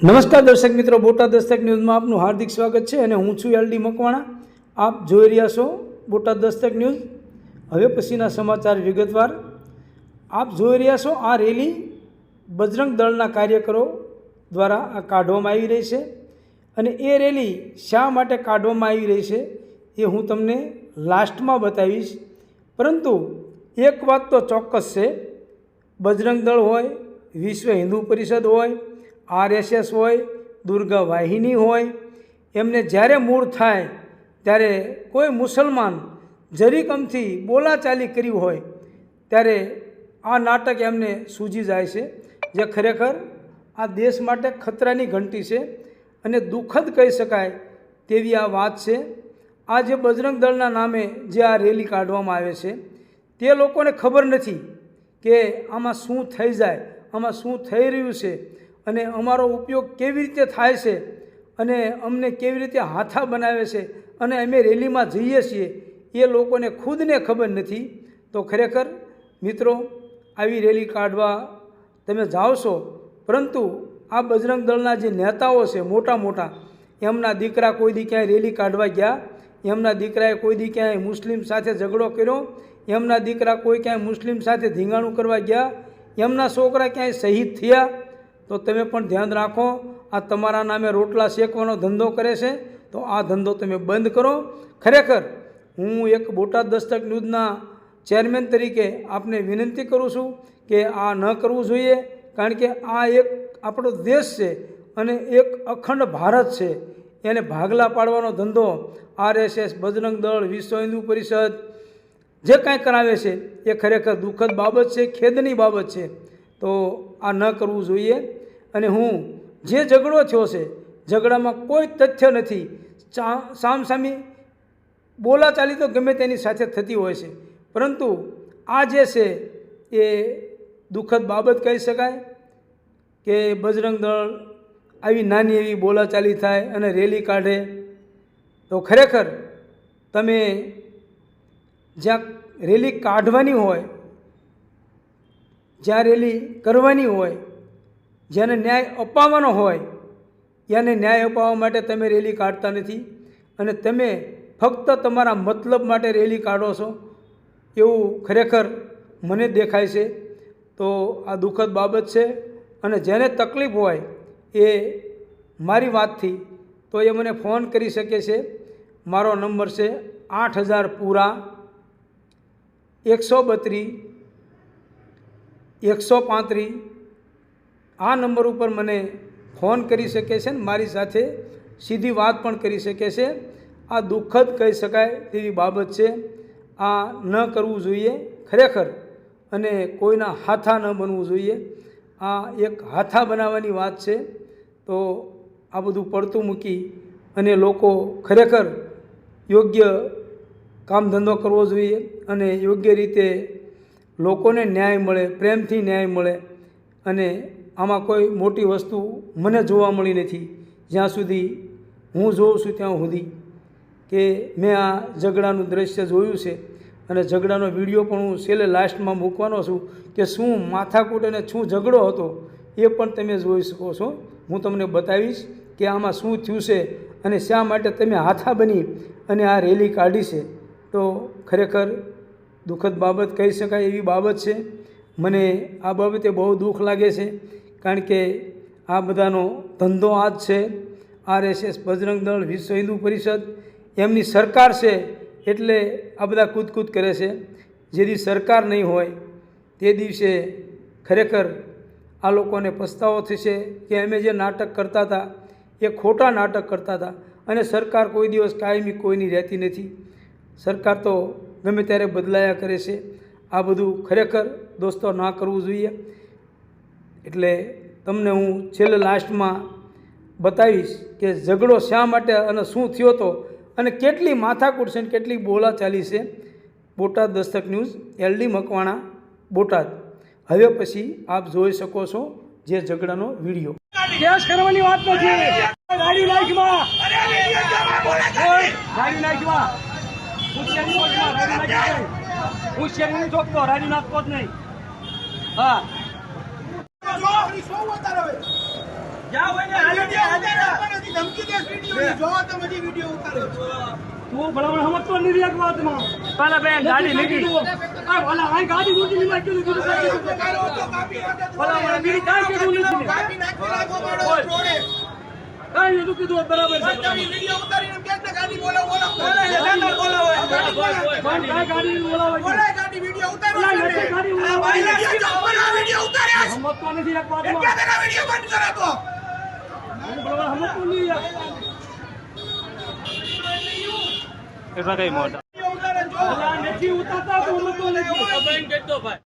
નમસ્કાર દર્શક મિત્રો, બોટાદ દસ્તક ન્યૂઝમાં આપનું હાર્દિક સ્વાગત છે અને હું છું એલડી મકવાણા। આપ જોઈ રહ્યા છો બોટાદ દસ્તક ન્યૂઝ। હવે પછીના સમાચાર વિગતવાર। આપ જોઈ રહ્યા છો આ રેલી બજરંગ દળના કાર્યકરો દ્વારા આ કાઢવામાં આવી રહી છે અને એ રેલી શા માટે કાઢવામાં આવી રહી છે એ હું તમને લાસ્ટમાં બતાવીશ। પરંતુ એક વાત તો ચોક્કસ છે, બજરંગ દળ હોય, વિશ્વ હિન્દુ પરિષદ હોય, RSS હોય, દુર્ગા વાહિની હોય, એમને જ્યારે મૂળ થાય ત્યારે કોઈ મુસલમાન જરીકમથી બોલાચાલી કરી હોય ત્યારે આ નાટક એમને સૂજી જાય છે, જે ખરેખર આ દેશ માટે ખતરાની ઘંટી છે અને દુઃખદ કહી શકાય તેવી આ વાત છે। આ જે બજરંગ દળના નામે જે આ રેલી કાઢવામાં આવે છે તે લોકોને ખબર નથી કે આમાં શું થઈ જાય, આમાં શું થઈ રહ્યું છે અને અમારો ઉપયોગ કેવી રીતે થાય છે અને અમને કેવી રીતે હાથા બનાવે છે અને અમે રેલીમાં જઈએ છીએ એ લોકોને ખુદને ખબર નથી। તો ખરેખર મિત્રો, આવી રેલી કાઢવા તમે જાઓ છો, પરંતુ આ બજરંગ દળના જે નેતાઓ છે મોટા મોટા, એમના દીકરા કોઈ દી ક્યાંય રેલી કાઢવા ગયા, એમના દીકરાએ કોઈ દી ક્યાંય મુસ્લિમ સાથે ઝઘડો કર્યો, એમના દીકરા કોઈ ક્યાંય મુસ્લિમ સાથે ધીંગાણું કરવા ગયા, એમના છોકરા ક્યાંય શહીદ થયા, તો તમે પણ ધ્યાન રાખો। આ તમારા નામે રોટલા શેકવાનો ધંધો કરે છે, તો આ ધંધો તમે બંધ કરો। ખરેખર હું એક બોટાદ દસ્તક ન્યૂઝના ચેરમેન તરીકે આપને વિનંતી કરું છું કે આ ન કરવું જોઈએ, કારણ કે આ એક આપણો દેશ છે અને એક અખંડ ભારત છે, એને ભાગલા પાડવાનો ધંધો RSS, બજરંગ દળ, વિશ્વ હિન્દુ પરિષદ જે કાંઈ કરાવે છે એ ખરેખર દુઃખદ બાબત છે, ખેદની બાબત છે। તો આ ન કરવું જોઈએ। અને હું જે ઝઘડો થયો છે, ઝઘડામાં કોઈ તથ્ય નથી, સામસામી બોલાચાલી તો ગમે તેની સાથે થતી હોય છે, પરંતુ આ જે છે એ દુઃખદ બાબત કહી શકાય કે બજરંગ દળ આવી નાની એવી બોલાચાલી થાય અને રેલી કાઢે। તો ખરેખર તમે જ્યાં રેલી કાઢવાની હોય, જ્યાં રેલી કરવાની હોય, જેને ન્યાય અપાવવાનો હોય, એને ન્યાય અપાવવા માટે તમે રેલી કાઢતા નથી અને તમે ફક્ત તમારા મતલબ માટે રેલી કાઢો છો એવું ખરેખર મને દેખાય છે। તો આ દુઃખદ બાબત છે અને જેને તકલીફ હોય એ મારી વાતથી તો એ મને ફોન કરી શકે છે। મારો નંબર છે 8000 પૂરા 132 135। આ નંબર ઉપર મને ફોન કરી શકે છે ને મારી સાથે સીધી વાત પણ કરી શકે છે। આ દુઃખદ કહી શકાય તેવી બાબત છે, આ ન કરવું જોઈએ ખરેખર, અને કોઈના હાથા ન બનવું જોઈએ। આ એક હાથા બનાવવાની વાત છે। તો આ બધું પડતું મૂકી અને લોકો ખરેખર યોગ્ય કામ ધંધો કરવો જોઈએ અને યોગ્ય રીતે લોકોને ન્યાય મળે, પ્રેમથી ન્યાય મળે। અને આમાં કોઈ મોટી વસ્તુ મને જોવા મળી નથી જ્યાં સુધી હું જોઉં છું ત્યાં સુધી, કે મેં આ ઝઘડાનું દ્રશ્ય જોયું છે અને ઝઘડાનો વિડીયો પણ હું છેલ્લે લાસ્ટમાં મૂકવાનો છું કે શું માથાકૂટ અને શું ઝઘડો હતો એ પણ તમે જોઈ શકો છો। હું તમને બતાવીશ કે આમાં શું થયું છે અને શા માટે તમે હાથા બની અને આ રેલી કાઢી છે। તો ખરેખર દુઃખદ બાબત કહી શકાય એવી બાબત છે। મને આ બાબતે બહુ દુઃખ લાગે છે, કારણ કે આ બધાનો ધંધો આ જ છે। RSS, બજરંગ દળ, વિશ્વ હિન્દુ પરિષદ, એમની સરકાર છે એટલે આ બધા કૂદકૂદ કરે છે। જેથી સરકાર નહીં હોય તે દિવસે ખરેખર આ લોકોને પસ્તાવો થશે કે અમે જે નાટક કરતા હતા એ ખોટા નાટક કરતા હતા અને સરકાર કોઈ દિવસ કાયમી કોઈની રહેતી નથી। સરકાર તો ગમે ત્યારે બદલાયા કરે છે। આ બધું ખરેખર દોસ્તો ના કરવું જોઈએ। એટલે તમને હું છેલ્લે લાસ્ટમાં બતાવીશ કે ઝઘડો શા માટે અને શું થયો હતો અને કેટલી માથાકૂટ છે અને કેટલી બોલાચાલી છે। બોટાદ દસ્તક ન્યૂઝ, LD મકવાણા, બોટાદ। હવે પછી આપ જોઈ શકો છો જે ઝઘડાનો વિડીયો। કેસ કરવાની વાત નથી, ગાડી નાખમાં હું શેરી ચોકતો રાજી નાખતો જ નહીં। હા જાઓ એને હાલે ધમકી દે વિડિયો જોવો તો મજી વિડિયો ઉતારે તું બરાબર સમજતો નહીં રે વાતમાં પેલા બે ગાડી લીધી આ વાલા આ ગાડી દૂધી ની માં કીધું ભલા મને બીડી કાઈ કીધું નથી કાપી નાખી રાખો મારો છોડે કાઈ નતું કીધું બરાબર છે તમે વિડિયો ઉતારીને કેક ગાડી બોલાવો બોલાવો ગાડી બોલાવો બોલાય ગાડી વિડિયો ઉતારો ગાડી આ ભાઈ ના વિડિયો ઉતાર્યા સમજતો નથી એક વાતમાં કે તેના વિડિયો બંધ કરો તો બરાબર સમજતો નહીં યાર એટલા કઈ મોટા વિડિયો ઉતારે જો નથી ઉતારતા તો સમજતો નથી